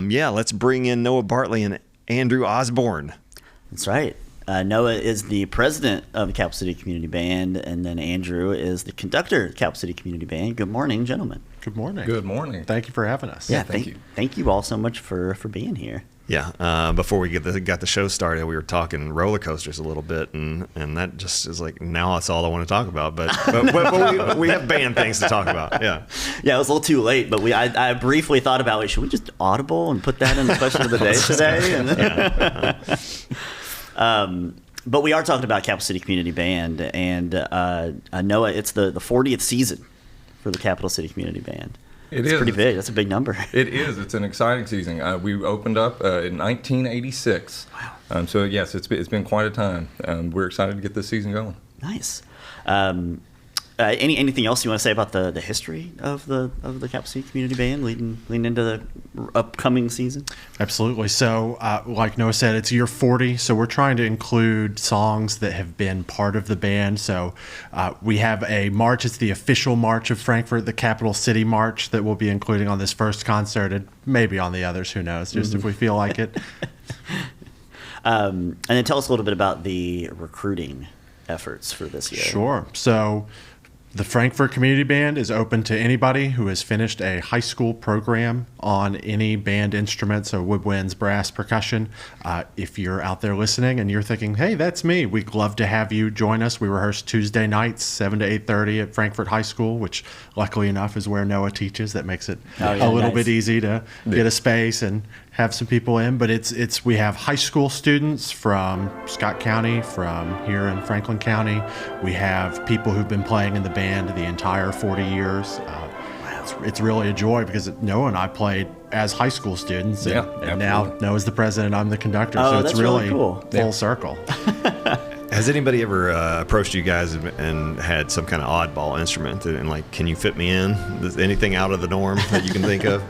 Yeah, let's bring in Noah Bartley and Andrew Osborne. That's right. Noah is the president of the Capital City Community Band, and then Andrew is the conductor of the Capital City Community Band. Good morning, gentlemen. Good morning. Good morning. Thank you for having us. Yeah, thank you. Thank you all so much for being here. Yeah, before we got the show started, we were talking roller coasters a little bit, and that just is like, now that's all I want to talk about. But we have band things to talk about. Yeah, it was a little too late, but I briefly thought about, should we just audible and put that in the question of the day today? But we are talking about Capital City Community Band, and Noah, it's the 40th season for the Capital City Community Band. It's pretty big. That's a big number. It is. It's an exciting season. We opened up in 1986. Wow. So yes, it's been quite a time. We're excited to get this season going. Nice. Anything else you want to say about the history of the Capital City Community Band leading into the upcoming season? Absolutely. So, like Noah said, it's year 40, so we're trying to include songs that have been part of the band. So, we have a march. It's the official March of Frankfurt, the Capital City March, that we'll be including on this first concert, and maybe on the others. Who knows? Just if we feel like it. And then tell us a little bit about the recruiting efforts for this year. Sure. So, the Frankfurt Community Band is open to anybody who has finished a high school program on any band instrument, so woodwinds, brass, percussion. If you're out there listening and you're thinking, hey, that's me, we'd love to have you join us. We rehearse Tuesday nights, 7 to 8:30 at Frankfurt High School, which luckily enough is where Noah teaches. That makes it a little bit easy to get a space and have some people in. But we have high school students from Scott County, from here in Franklin County. We have people who've been playing in the band the entire 40 years. It's really a joy because Noah and I played as high school students, and now Noah's the president, I'm the conductor, so it's really cool. Full circle. Has anybody ever approached you guys and had some kind of oddball instrument and like, can you fit me in? Anything out of the norm that you can think of?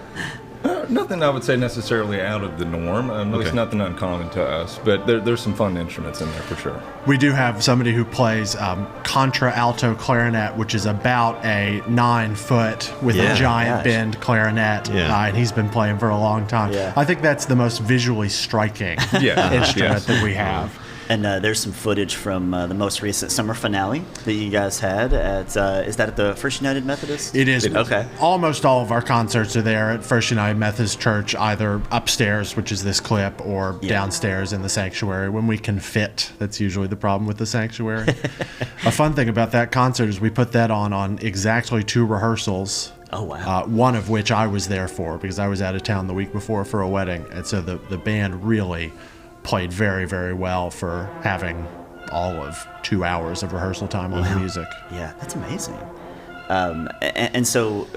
Nothing I would say necessarily out of the norm. At least nothing uncommon to us. But there's some fun instruments in there for sure. We do have somebody who plays contra alto clarinet, which is about a 9 foot with a giant bend clarinet. And he's been playing for a long time. Yeah. I think that's the most visually striking instrument that we have. And there's some footage from the most recent summer finale that you guys had at, is that at the First United Methodist? It is. Okay. Almost all of our concerts are there at First United Methodist Church, either upstairs, which is this clip, or downstairs in the sanctuary when we can fit. That's usually the problem with the sanctuary. A fun thing about that concert is we put that on exactly 2 rehearsals. Oh, wow. One of which I was there for because I was out of town the week before for a wedding. And so the band really played very, very well for having all of 2 hours of rehearsal time on the music. Yeah, that's amazing. And so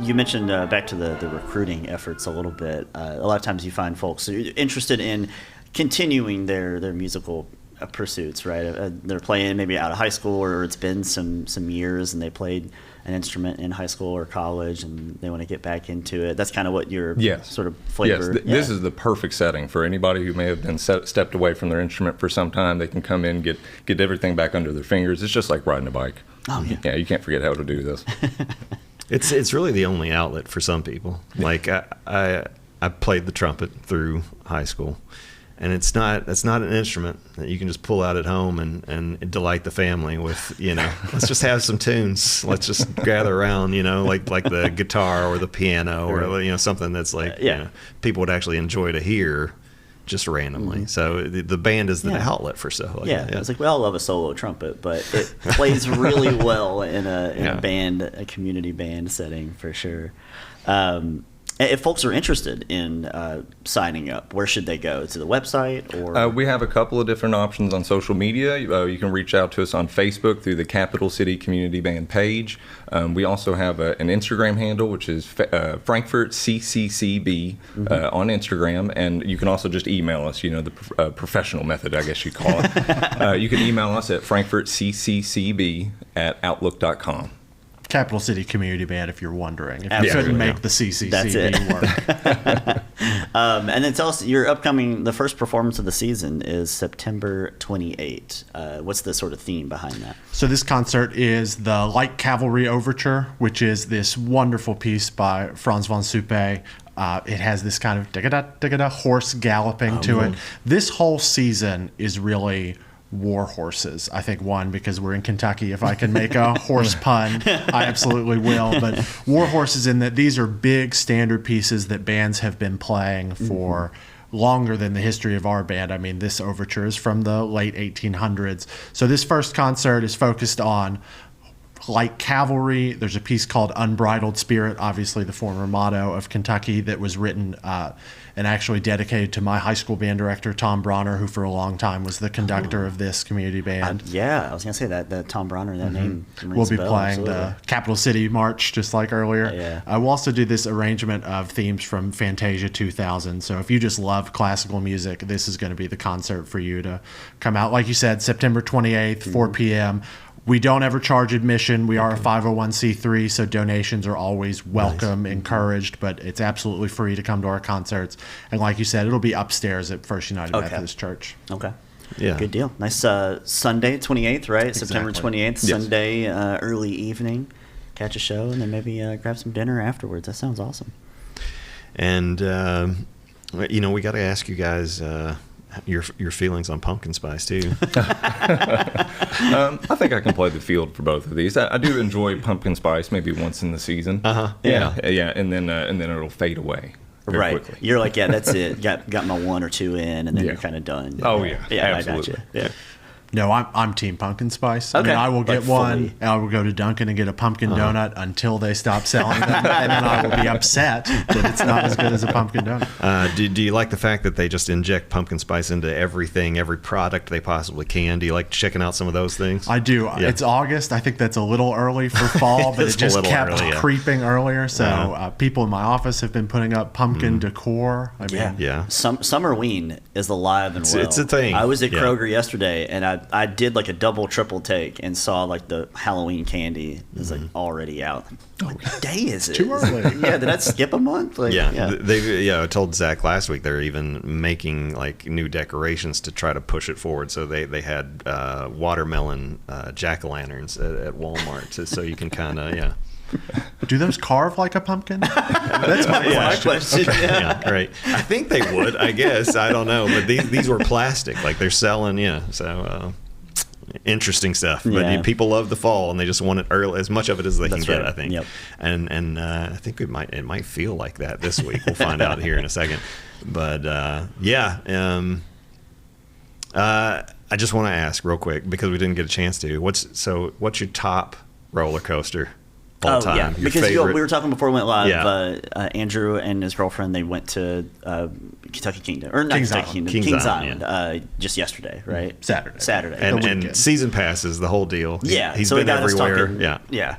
you mentioned back to the recruiting efforts a little bit. A lot of times you find folks interested in continuing their musical pursuits, right? They're playing maybe out of high school, or it's been some years and they played an instrument in high school or college and they want to get back into it. That's kind of what your sort of flavor. Yes, this is the perfect setting for anybody who may have been stepped away from their instrument for some time. They can come in, get everything back under their fingers. It's just like riding a bike. Oh, yeah. Yeah, you can't forget how to do this. It's really the only outlet for some people. Like I played the trumpet through high school. And it's not an instrument that you can just pull out at home and delight the family with, let's just have some tunes. Let's just gather around, like the guitar or the piano or, something that's like, people would actually enjoy to hear just randomly. Mm-hmm. So the band is the outlet for stuff like that. Yeah. It's like, we all love a solo trumpet, but it plays really well in a band, a community band setting for sure. If folks are interested in signing up, where should they go? To the website? Or we have a couple of different options on social media. You can reach out to us on Facebook through the Capital City Community Band page. We also have an Instagram handle, which is Frankfurt CCCB on Instagram. And you can also just email us, the professional method, I guess you'd call it. You can email us at frankfurtccccb@outlook.com. Capital City Community Band, if you're wondering. If you couldn't make the CCCB work. And then tell us, the first performance of the season is September 28. What's the sort of theme behind that? So this concert is the Light Cavalry Overture, which is this wonderful piece by Franz von Suppe, It has this kind of digga-da horse galloping to it. This whole season is really war horses. I think, one, because we're in Kentucky. If I can make a horse pun, I absolutely will. But war horses, in that these are big standard pieces that bands have been playing for longer than the history of our band. I mean, this overture is from the late 1800s. So this first concert is focused on like Cavalry. There's a piece called Unbridled Spirit, obviously the former motto of Kentucky, that was written and actually dedicated to my high school band director, Tom Bronner, who for a long time was the conductor of this community band. Yeah, I was going to say that Tom Bronner, that name rings We'll be a bell, playing absolutely. the Capital City March, just like earlier. Yeah. We'll also do this arrangement of themes from Fantasia 2000. So if you just love classical music, this is going to be the concert for you to come out. Like you said, September 28th, 4 p.m. We don't ever charge admission. We are a 501c3, so donations are always welcome, encouraged, but it's absolutely free to come to our concerts. And like you said, it'll be upstairs at First United Methodist Church. Okay. Yeah. Good deal. Nice Sunday, 28th, right? September 28th, Yes. Sunday, early evening. Catch a show and then maybe grab some dinner afterwards. That sounds awesome. And, we got to ask you guys your feelings on pumpkin spice, too. I think I can play the field for both of these. I do enjoy pumpkin spice maybe once in the season. Yeah. Yeah, and then it'll fade away very Right. quickly. You're like, yeah, that's it. Got my one or two in, and then you're kind of done. Oh, yeah. Yeah, Absolutely. I got you. Yeah. No, I'm Team Pumpkin Spice. Okay. I mean, I will get Like one, fully. and I will go to Dunkin' and get a pumpkin donut until they stop selling them, and then I will be upset that it's not as good as a pumpkin donut. Do you like the fact that they just inject pumpkin spice into everything, every product they possibly can? Do you like checking out some of those things? I do. Yeah. It's August. I think that's a little early for fall, but It's it a just little kept early, yeah. creeping earlier. So people in my office have been putting up pumpkin decor. I mean, Yeah. Summerween is alive and well. It's a thing. I was at Yeah. Kroger yesterday, and I did like a double, triple take and saw like the Halloween candy is like already out. What day is it? Too early. Yeah, did that skip a month? Like, I told Zach last week they're even making like new decorations to try to push it forward. So they had watermelon jack-o'-lanterns at Walmart, so you can kind of do those carve like a pumpkin? That's my My question. question. yeah, right. I think they would. I guess I don't know, but these were plastic, like they're selling. So interesting stuff. But Yeah. people love the fall, and they just want it early, as much of it as they That's can get. right. I think. Yep. And I think it might feel like that this week. We'll find out here in a second. But I just want to ask real quick, because we didn't get a chance to. What's your top roller coaster all time? Yeah, Your because favorite? we were talking before we went live. Yeah. Andrew and his girlfriend, they went to Kentucky Kingdom, or not Kings Kentucky Island. Kingdom, Kings Kings Island, Island, just yesterday, right? Saturday. and weekend. season passes, the whole deal. Yeah, He's so been it got us everywhere. talking. Yeah.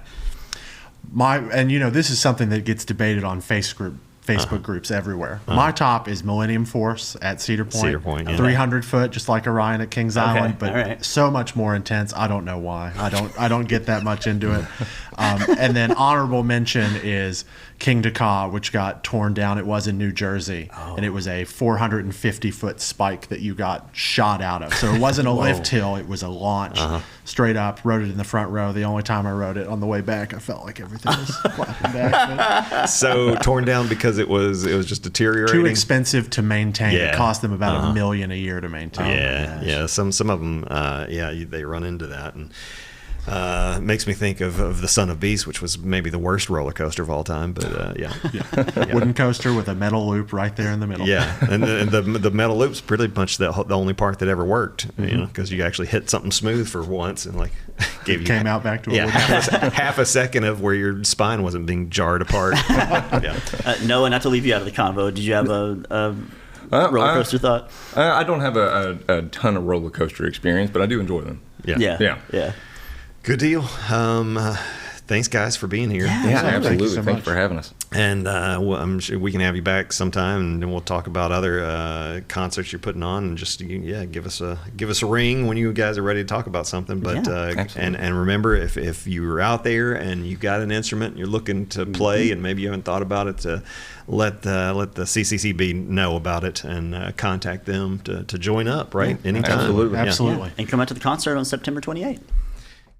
This is something that gets debated on Facebook groups everywhere. My top is Millennium Force at Cedar Point. Cedar Point, yeah. 300 foot, just like Orion at Kings Island, but all right. so much more intense. I don't know why. I don't get that much into it. And then honorable mention is King Dakar, which got torn down. It was in New Jersey, and it was a 450 foot spike that you got shot out of. So it wasn't a lift hill; it was a launch straight up. Rode it in the front row. The only time I rode it on the way back, I felt like everything was flapping back. So torn down because it was just deteriorating. Too expensive to maintain. Yeah. It cost them about $1 million a year to maintain. Yeah. Some of them, they run into that, and makes me think of the Son of Beast, which was maybe the worst roller coaster of all time. But Wooden coaster with a metal loop right there in the middle. yeah, and the metal loop's pretty much the only part that ever worked. Because you actually hit something smooth for once, and like gave you Came out back to a wooden half a second of where your spine wasn't being jarred apart. Noah, not to leave you out of the convo, did you have a roller coaster thought? I don't have a ton of roller coaster experience, but I do enjoy them. Yeah. Good deal. Thanks, guys, for being here. Yeah, Thank you absolutely. so Thanks much. for having us. And I'm sure we can have you back sometime, and then we'll talk about other concerts you're putting on, and just give us a ring when you guys are ready to talk about something. But absolutely. and remember, if you're out there and you've got an instrument and you're looking to play, and maybe you haven't thought about it, to let the CCCB know about it and contact them to join up. Right, anytime. Absolutely. Absolutely. And come out to the concert on September 28th.